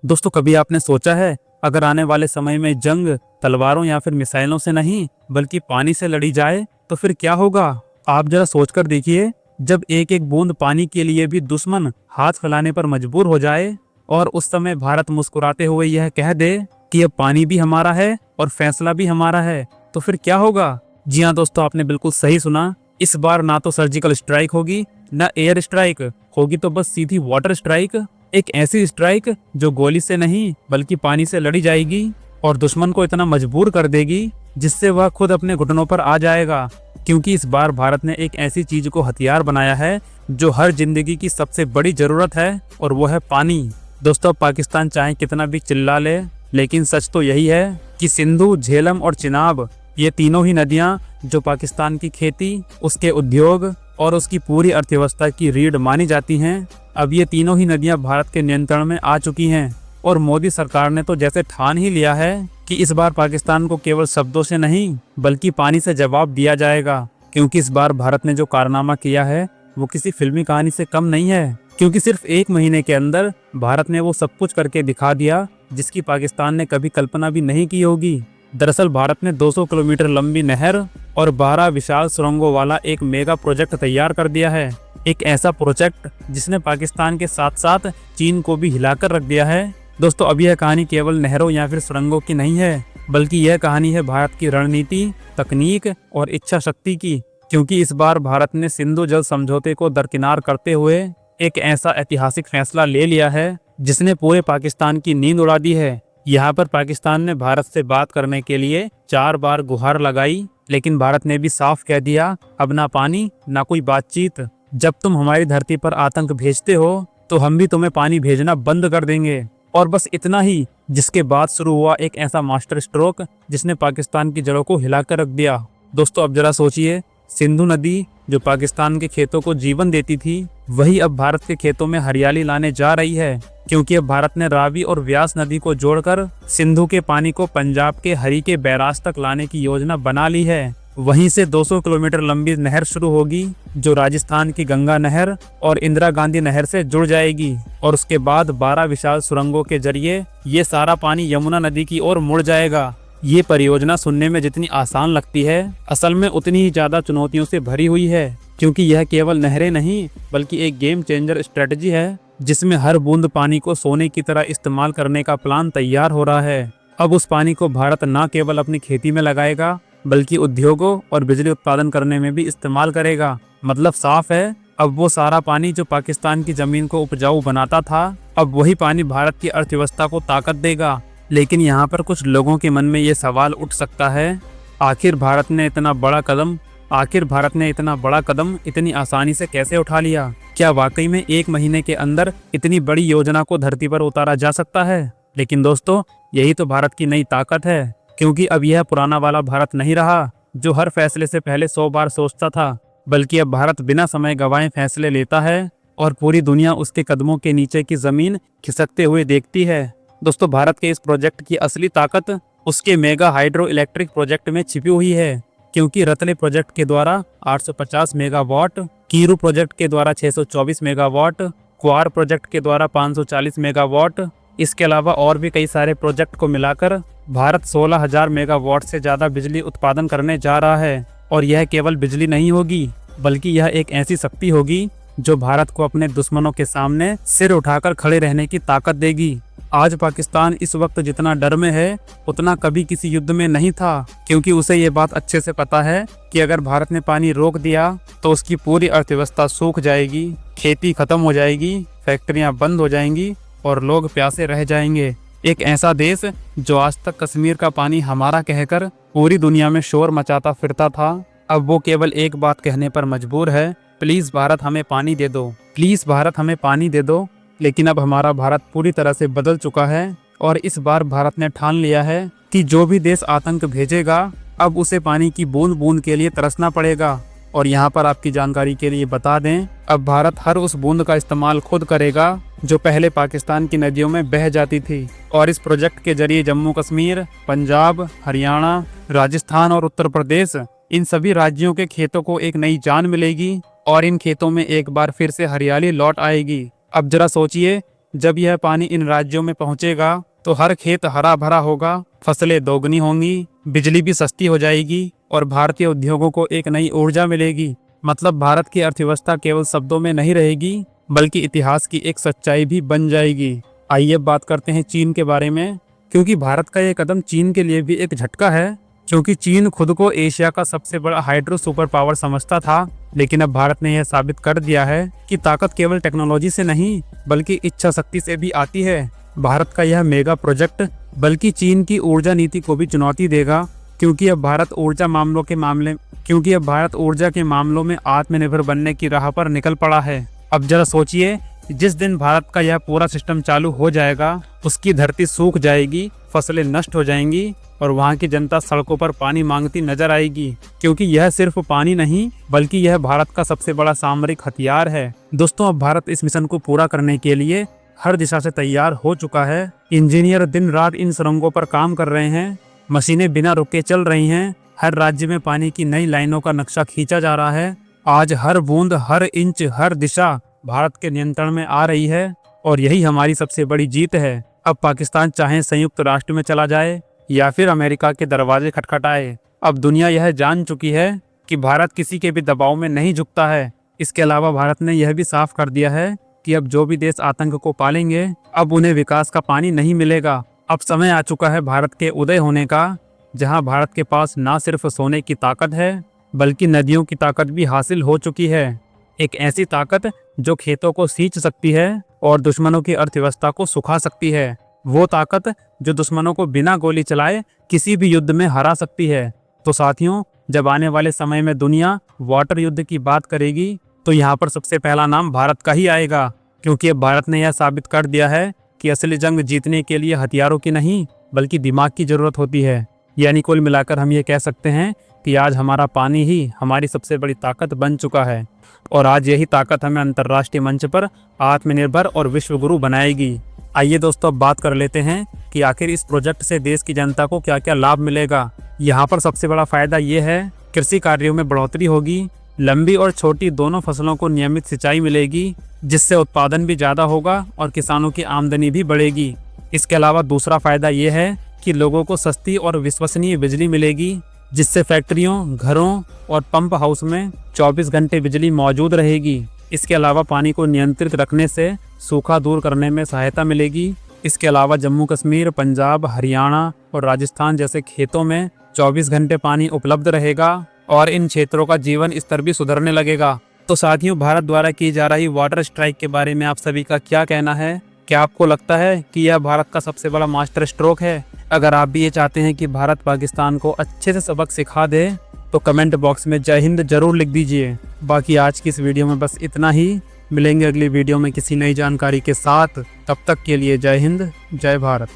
दोस्तों, कभी आपने सोचा है अगर आने वाले समय में जंग तलवारों या फिर मिसाइलों से नहीं बल्कि पानी से लड़ी जाए तो फिर क्या होगा? आप जरा सोचकर देखिए। जब एक एक बूंद पानी के लिए भी दुश्मन हाथ फैलाने पर मजबूर हो जाए और उस समय भारत मुस्कुराते हुए यह कह दे कि अब पानी भी हमारा है और फैसला भी हमारा है, तो फिर क्या होगा? जी हाँ दोस्तों, आपने बिल्कुल सही सुना। इस बार ना तो सर्जिकल स्ट्राइक होगी ना एयर स्ट्राइक होगी, तो बस सीधी वाटर स्ट्राइक। एक ऐसी स्ट्राइक जो गोली से नहीं बल्कि पानी से लड़ी जाएगी और दुश्मन को इतना मजबूर कर देगी जिससे वह खुद अपने घुटनों पर आ जाएगा। क्योंकि इस बार भारत ने एक ऐसी चीज को हथियार बनाया है जो हर जिंदगी की सबसे बड़ी जरूरत है, और वो है पानी। दोस्तों, पाकिस्तान चाहे कितना भी चिल्ला ले, लेकिन सच तो यही है कि सिंधु, झेलम और चिनाब, ये तीनों ही नदियां जो पाकिस्तान की खेती, उसके उद्योग और उसकी पूरी अर्थव्यवस्था की रीढ़ मानी जाती हैं, अब ये तीनों ही नदियां भारत के नियंत्रण में आ चुकी हैं। और मोदी सरकार ने तो जैसे ठान ही लिया है कि इस बार पाकिस्तान को केवल शब्दों से नहीं बल्कि पानी से जवाब दिया जाएगा। क्योंकि इस बार भारत ने जो कारनामा किया है वो किसी फिल्मी कहानी से कम नहीं है। क्योंकि सिर्फ एक महीने के अंदर भारत ने वो सब कुछ करके दिखा दिया जिसकी पाकिस्तान ने कभी कल्पना भी नहीं की होगी। दरअसल भारत ने 200 किलोमीटर लंबी नहर और 12 विशाल सुरंगों वाला एक मेगा प्रोजेक्ट तैयार कर दिया है। एक ऐसा प्रोजेक्ट जिसने पाकिस्तान के साथ साथ चीन को भी हिलाकर रख दिया है। दोस्तों, अब यह कहानी केवल नहरों या फिर सुरंगों की नहीं है, बल्कि यह कहानी है भारत की रणनीति, तकनीक और इच्छा शक्ति की। क्योंकि इस बार भारत ने सिंधु जल समझौते को दरकिनार करते हुए एक ऐसा ऐतिहासिक फैसला ले लिया है जिसने पूरे पाकिस्तान की नींद उड़ा दी है। यहाँ पर पाकिस्तान ने भारत से बात करने के लिए 4 बार गुहार लगाई, लेकिन भारत ने भी साफ कह दिया, अब ना पानी ना कोई बातचीत। जब तुम हमारी धरती पर आतंक भेजते हो तो हम भी तुम्हें पानी भेजना बंद कर देंगे। और बस इतना ही, जिसके बाद शुरू हुआ एक ऐसा मास्टर स्ट्रोक जिसने पाकिस्तान की जड़ों को हिलाकर रख दिया। दोस्तों, अब जरा सोचिए, सिंधु नदी जो पाकिस्तान के खेतों को जीवन देती थी, वही अब भारत के खेतों में हरियाली लाने जा रही है। क्योंकि अब भारत ने रावी और व्यास नदी को जोड़कर सिंधु के पानी को पंजाब के हरी बैराज तक लाने की योजना बना ली है। वहीं से 200 किलोमीटर लंबी नहर शुरू होगी जो राजस्थान की गंगा नहर और इंदिरा गांधी नहर से जुड़ जाएगी, और उसके बाद 12 विशाल सुरंगों के जरिए ये सारा पानी यमुना नदी की ओर मुड़ जाएगा। ये परियोजना सुनने में जितनी आसान लगती है, असल में उतनी ही ज्यादा चुनौतियों से भरी हुई है। क्योंकि यह केवल नहरें नहीं बल्कि एक गेम चेंजर स्ट्रेटजी है जिसमें हर बूंद पानी को सोने की तरह इस्तेमाल करने का प्लान तैयार हो रहा है। अब उस पानी को भारत न केवल अपनी खेती में लगाएगा बल्कि उद्योगों और बिजली उत्पादन करने में भी इस्तेमाल करेगा। मतलब साफ है, अब वो सारा पानी जो पाकिस्तान की जमीन को उपजाऊ बनाता था, अब वही पानी भारत की अर्थव्यवस्था को ताकत देगा। लेकिन यहाँ पर कुछ लोगों के मन में ये सवाल उठ सकता है, आखिर भारत ने इतना बड़ा कदम इतनी आसानी से कैसे उठा लिया? क्या वाकई में एक महीने के अंदर इतनी बड़ी योजना को धरती पर उतारा जा सकता है? लेकिन दोस्तों, यही तो भारत की नई ताकत है। क्योंकि अब यह पुराना वाला भारत नहीं रहा जो हर फैसले से पहले 100 बार सोचता था, बल्कि अब भारत बिना समय गंवाए फैसले लेता है और पूरी दुनिया उसके कदमों के नीचे की जमीन खिसकते हुए देखती है। दोस्तों, भारत के इस प्रोजेक्ट की असली ताकत उसके मेगा हाइड्रो इलेक्ट्रिक प्रोजेक्ट में छिपी हुई है। क्योंकि रतले प्रोजेक्ट के द्वारा 850 मेगावाट, कीरू प्रोजेक्ट के द्वारा 624 मेगावाट, क्वार प्रोजेक्ट के द्वारा 540 मेगावाट, इसके अलावा और भी कई सारे प्रोजेक्ट को मिलाकर भारत 16,000 मेगावाट से ज़्यादा बिजली उत्पादन करने जा रहा है। और यह केवल बिजली नहीं होगी, बल्कि यह एक ऐसी शक्ति होगी जो भारत को अपने दुश्मनों के सामने सिर उठाकर खड़े रहने की ताकत देगी। आज पाकिस्तान इस वक्त जितना डर में है उतना कभी किसी युद्ध में नहीं था। क्योंकि उसे ये बात अच्छे से पता है कि अगर भारत ने पानी रोक दिया तो उसकी पूरी अर्थव्यवस्था सूख जाएगी, खेती खत्म हो जाएगी, फैक्ट्रियां बंद हो जाएंगी और लोग प्यासे रह जाएंगे। एक ऐसा देश जो आज तक कश्मीर का पानी हमारा कहकर पूरी दुनिया में शोर मचाता फिरता था, अब वो केवल एक बात कहने पर मजबूर है, प्लीज भारत हमें पानी दे दो, प्लीज भारत हमें पानी दे दो। लेकिन अब हमारा भारत पूरी तरह से बदल चुका है और इस बार भारत ने ठान लिया है कि जो भी देश आतंक भेजेगा अब उसे पानी की बूंद बूंद के लिए तरसना पड़ेगा। और यहाँ पर आपकी जानकारी के लिए बता दें, अब भारत हर उस बूंद का इस्तेमाल खुद करेगा जो पहले पाकिस्तान की नदियों में बह जाती थी। और इस प्रोजेक्ट के जरिए जम्मू कश्मीर, पंजाब, हरियाणा, राजस्थान और उत्तर प्रदेश, इन सभी राज्यों के खेतों को एक नई जान मिलेगी और इन खेतों में एक बार फिर से हरियाली लौट आएगी। अब जरा सोचिए जब यह पानी इन राज्यों में पहुंचेगा तो हर खेत हरा भरा होगा, फसलें दोगुनी होंगी, बिजली भी सस्ती हो जाएगी और भारतीय उद्योगों को एक नई ऊर्जा मिलेगी। मतलब भारत की अर्थव्यवस्था केवल शब्दों में नहीं रहेगी बल्कि इतिहास की एक सच्चाई भी बन जाएगी। आइए बात करते हैं चीन के बारे में, क्योंकि भारत का ये कदम चीन के लिए भी एक झटका है। क्योंकि चीन खुद को एशिया का सबसे बड़ा हाइड्रो सुपर पावर समझता था, लेकिन अब भारत ने यह साबित कर दिया है कि ताकत केवल टेक्नोलॉजी से नहीं बल्कि इच्छा शक्ति से भी आती है। भारत का यह मेगा प्रोजेक्ट बल्कि चीन की ऊर्जा नीति को भी चुनौती देगा, क्योंकि अब भारत ऊर्जा के मामलों में आत्मनिर्भर बनने की राह पर निकल पड़ा है। अब जरा सोचिए, जिस दिन भारत का यह पूरा सिस्टम चालू हो जाएगा उसकी धरती सूख जाएगी, फसलें नष्ट हो जाएंगी और वहाँ की जनता सड़कों पर पानी मांगती नजर आएगी, क्योंकि यह सिर्फ पानी नहीं बल्कि यह भारत का सबसे बड़ा सामरिक हथियार है। दोस्तों, अब भारत इस मिशन को पूरा करने के लिए हर दिशा से तैयार हो चुका है। इंजीनियर दिन रात इन सुरंगों पर काम कर रहे हैं, मशीनें बिना रुके चल रही हैं, हर राज्य में पानी की नई लाइनों का नक्शा खींचा जा रहा है। आज हर बूंद, हर इंच, हर दिशा भारत के नियंत्रण में आ रही है और यही हमारी सबसे बड़ी जीत है। अब पाकिस्तान चाहे संयुक्त राष्ट्र में चला जाए या फिर अमेरिका के दरवाजे खटखटाए, अब दुनिया यह जान चुकी है कि भारत किसी के भी दबाव में नहीं झुकता है। इसके अलावा भारत ने यह भी साफ कर दिया है कि अब जो भी देश आतंक को पालेंगे अब उन्हें विकास का पानी नहीं मिलेगा। अब समय आ चुका है भारत के उदय होने का, जहां भारत के पास ना सिर्फ सोने की ताकत है बल्कि नदियों की ताकत भी हासिल हो चुकी है। एक ऐसी ताकत जो खेतों को सींच सकती है और दुश्मनों की अर्थव्यवस्था को सुखा सकती है। वो ताकत जो दुश्मनों को बिना गोली चलाए किसी भी युद्ध में हरा सकती है। तो साथियों, जब आने वाले समय में दुनिया वाटर युद्ध की बात करेगी तो यहाँ पर सबसे पहला नाम भारत का ही आएगा, क्योंकि अब भारत ने यह साबित कर दिया है कि असली जंग जीतने के लिए हथियारों की नहीं बल्कि दिमाग की जरूरत होती है। यानी कुल मिलाकर हम ये कह सकते हैं कि आज हमारा पानी ही हमारी सबसे बड़ी ताकत बन चुका है और आज यही ताकत हमें अंतर्राष्ट्रीय मंच पर आत्मनिर्भर और विश्वगुरु बनाएगी। आइए दोस्तों, अब बात कर लेते हैं कि आखिर इस प्रोजेक्ट से देश की जनता को क्या क्या लाभ मिलेगा। यहाँ पर सबसे बड़ा फायदा ये है, कृषि कार्यों में बढ़ोतरी होगी, लंबी और छोटी दोनों फसलों को नियमित सिंचाई मिलेगी, जिससे उत्पादन भी ज़्यादा होगा और किसानों की आमदनी भी बढ़ेगी। इसके अलावा दूसरा फायदा ये है कि लोगों को सस्ती और विश्वसनीय बिजली मिलेगी, जिससे फैक्ट्रियों, घरों और पंप हाउस में 24 घंटे बिजली मौजूद रहेगी। इसके अलावा पानी को नियंत्रित रखने से सूखा दूर करने में सहायता मिलेगी। इसके अलावा जम्मू कश्मीर, पंजाब, हरियाणा और राजस्थान जैसे खेतों में 24 घंटे पानी उपलब्ध रहेगा और इन क्षेत्रों का जीवन स्तर भी सुधरने लगेगा। तो साथियों, भारत द्वारा की जा रही वाटर स्ट्राइक के बारे में आप सभी का क्या कहना है? क्या आपको लगता है कि यह भारत का सबसे बड़ा मास्टर स्ट्रोक है? अगर आप भी ये चाहते हैं कि भारत पाकिस्तान को अच्छे से सबक सिखा दे तो कमेंट बॉक्स में जय हिंद जरूर लिख दीजिए। बाकी आज की इस वीडियो में बस इतना ही। मिलेंगे अगली वीडियो में किसी नई जानकारी के साथ। तब तक के लिए जय हिंद, जय भारत।